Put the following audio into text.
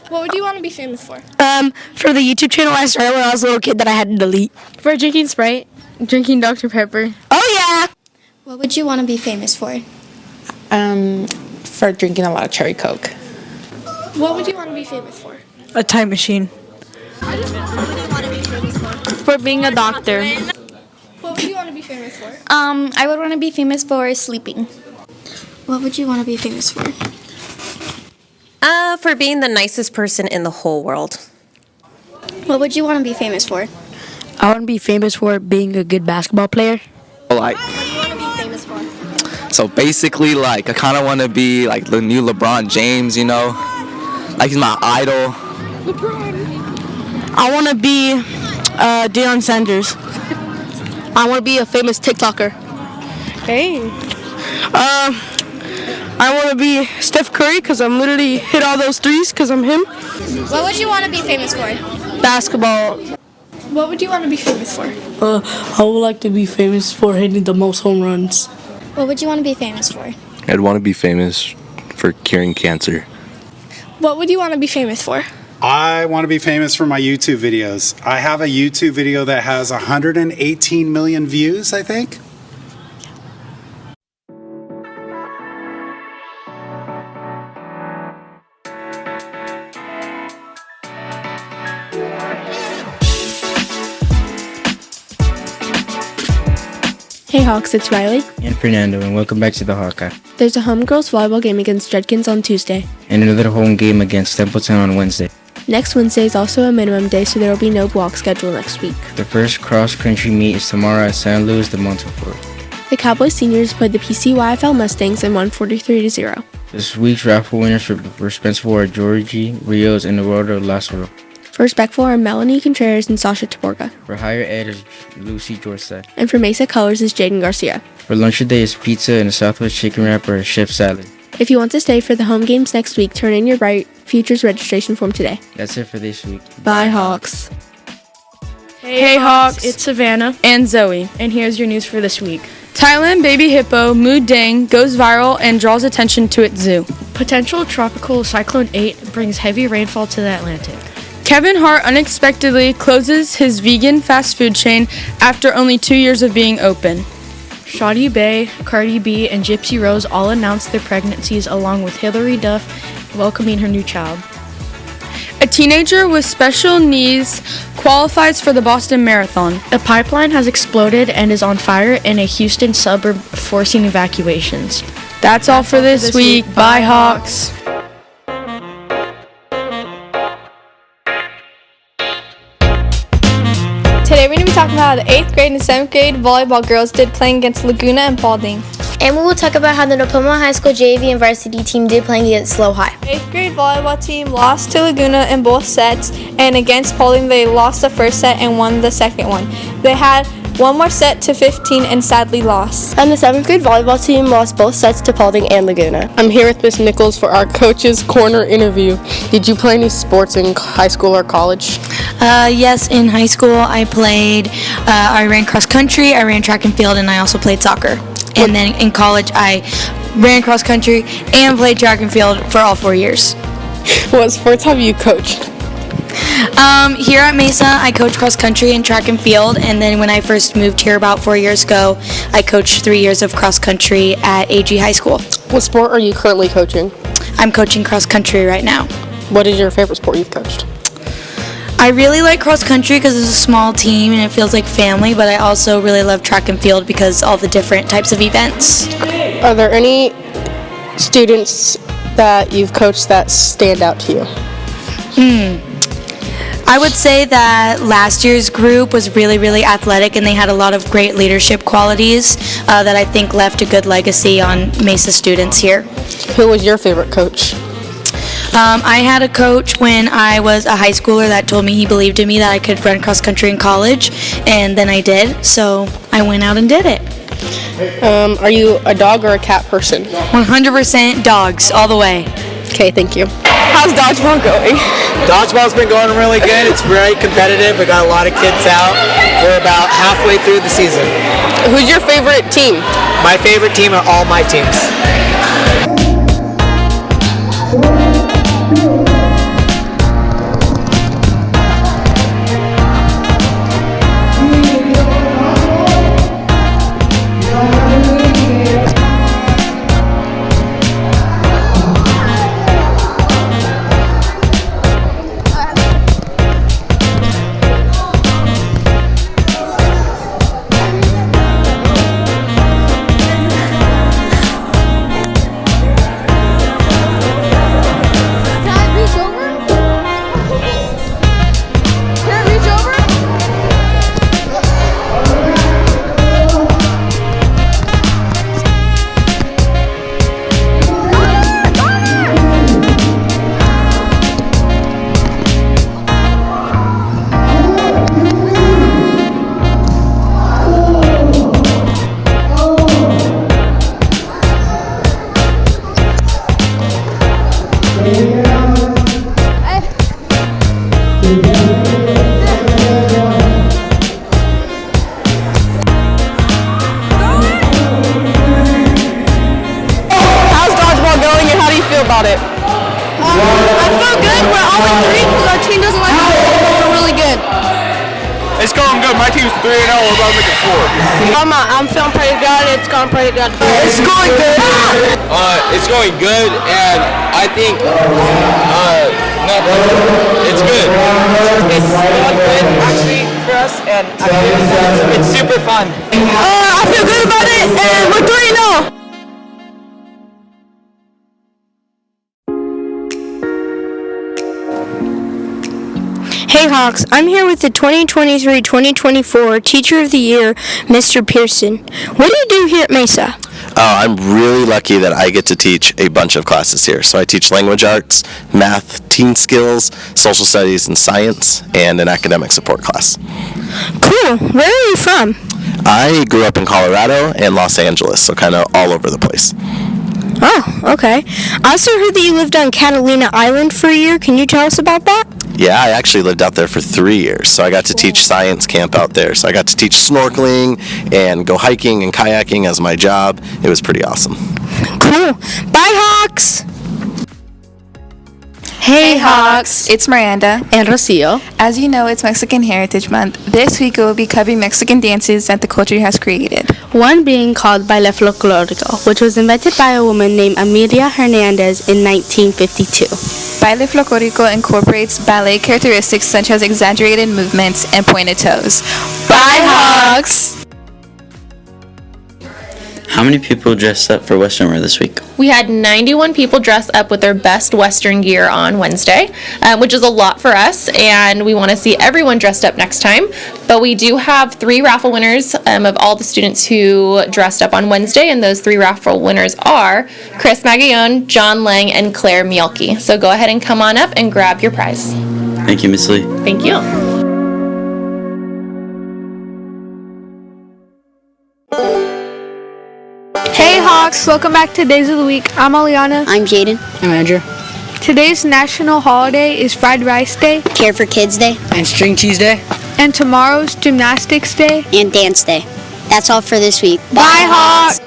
What would you want to be famous for? For the YouTube channel I started when I was a little kid that I had to delete. For drinking Sprite, drinking Dr. Pepper. Oh yeah. What would you want to be famous for? For drinking a lot of cherry Coke. What would you want to be famous for? A time machine. What would you want to be famous for? For being a doctor. What would you want to be famous for? I would want to be famous for sleeping. What would you want to be famous for? For being the nicest person in the whole world. What would you want to be famous for? I want to be famous for being a good basketball player. Like, What do you want to be famous for? so basically, like, I kind of want to be like the new LeBron James, you know? Like, he's my idol. I want to be Deion Sanders. I want to be a famous TikToker. Hey. I want to be Steph Curry because I'm literally hit all those threes because I'm him. What would you want to be famous for? Basketball. What would you want to be famous for? I would like to be famous for hitting the most home runs. What would you want to be famous for? I'd want to be famous for curing cancer. What would you want to be famous for? I want to be famous for my YouTube videos. I have a YouTube video that has 118 million views, I think. Hey Hawks, it's Riley. And Fernando, and welcome back to the Hawkeye. There's a home girls volleyball game against Judkins on Tuesday. And another home game against Templeton on Wednesday. Next Wednesday is also a minimum day, so there will be no block scheduled next week. The first cross-country meet is tomorrow at San Luis de Montefort. The Cowboys seniors played the PCYFL Mustangs and won 43-0. This week's raffle winners for Respectful are Georgie Rios and Eduardo Lazaro. For Respectful are Melanie Contreras and Sasha Taborga. For Higher Ed is Lucy Jorset. And for Mesa Colors is Jaden Garcia. For lunch today is pizza and a Southwest chicken wrap or a chef salad. If you want to stay for the home games next week, turn in your Bright Futures registration form today. That's it for this week. Bye, Hawks. Hey Hawks, it's Savannah and Zoe, and here's your news for this week. Thailand baby hippo Moo Dang goes viral and draws attention to its zoo. Potential tropical cyclone 8 brings heavy rainfall to the Atlantic. Kevin Hart unexpectedly closes his vegan fast food chain after only 2 years of being open. Sade Bay, Cardi B, and Gypsy Rose all announced their pregnancies along with Hilary Duff welcoming her new child. A teenager with special needs qualifies for the Boston Marathon. A pipeline has exploded and is on fire in a Houston suburb, forcing evacuations. That's all for this week. Bye, Hawks. Today we're going to be talking about how the 8th grade and 7th grade volleyball girls did playing against Laguna and Paulding. And we will talk about how the Nopoma High School JV and varsity team did playing against Slow High. 8th grade volleyball team lost to Laguna in both sets, and against Paulding they lost the first set and won the second one. They had one more set to 15 and sadly lost. And the 7th grade volleyball team lost both sets to Paulding and Laguna. I'm here with Miss Nichols for our Coach's Corner interview. Did you play any sports in high school or college? Yes, in high school I played, I ran cross country, I ran track and field, and I also played soccer. And then in college I ran cross country and played track and field for all 4 years. What sports have you coached? Here at Mesa, I coach cross country and track and field, and then when I first moved here about 4 years ago, I coached 3 years of cross country at AG High School. What sport are you currently coaching? I'm coaching cross country right now. What is your favorite sport you've coached? I really like cross country because it's a small team and it feels like family, but I also really love track and field because all the different types of events. Are there any students that you've coached that stand out to you? I would say that last year's group was really, really athletic, and they had a lot of great leadership qualities that I think left a good legacy on Mesa students here. Who was your favorite coach? I had a coach when I was a high schooler that told me he believed in me that I could run cross country in college, and then I did, so I went out and did it. Are you a dog or a cat person? 100% dogs, all the way. Okay, thank you. How's dodgeball going? Dodgeball's been going really good. It's very competitive. We got a lot of kids out. We're about halfway through the season. Who's your favorite team? My favorite team are all my teams. about it? I feel good. We're 0-3 because our team doesn't like us. We're really good. It's going good. My team's 3-0. We're about to make it 4. I'm feeling pretty good. It's going pretty good. It's going good. It's going good, and I think it's good. It's going good, actually, for us, and it's super fun. I feel good about it, and we're 3-0. Hey Hawks, I'm here with the 2023-2024 Teacher of the Year, Mr. Pearson. What do you do here at Mesa? I'm really lucky that I get to teach a bunch of classes here. So I teach language arts, math, teen skills, social studies, and science, and an academic support class. Cool. Where are you from? I grew up in Colorado and Los Angeles, so kind of all over the place. Oh, okay. I also heard that you lived on Catalina Island for a year. Can you tell us about that? Yeah, I actually lived out there for 3 years, so I got to teach science camp out there. So I got to teach snorkeling and go hiking and kayaking as my job. It was pretty awesome. Cool. Bye, Hawks! Hey Hawks, it's Miranda and Rocio. As you know, it's Mexican Heritage Month. This week we will be covering Mexican dances that the culture has created. One being called Baile Folklorico, which was invented by a woman named Amelia Hernandez in 1952. Baile Folklorico incorporates ballet characteristics such as exaggerated movements and pointed toes. Bye Hawks! How many people dressed up for Western wear this week? We had 91 people dress up with their best Western gear on Wednesday, which is a lot for us, and we want to see everyone dressed up next time. But we do have 3 raffle winners of all the students who dressed up on Wednesday, and those 3 raffle winners are Chris Magallon, John Lang, and Claire Mielke. So go ahead and come on up and grab your prize. Thank you, Miss Lee. Thank you. Hey Hawks, welcome back to Days of the Week. I'm Aliana. I'm Jaden. I'm Andrew. Today's national holiday is Fried Rice Day. Care for Kids Day. And String Cheese Day. And tomorrow's Gymnastics Day. And Dance Day. That's all for this week. Bye Hawks!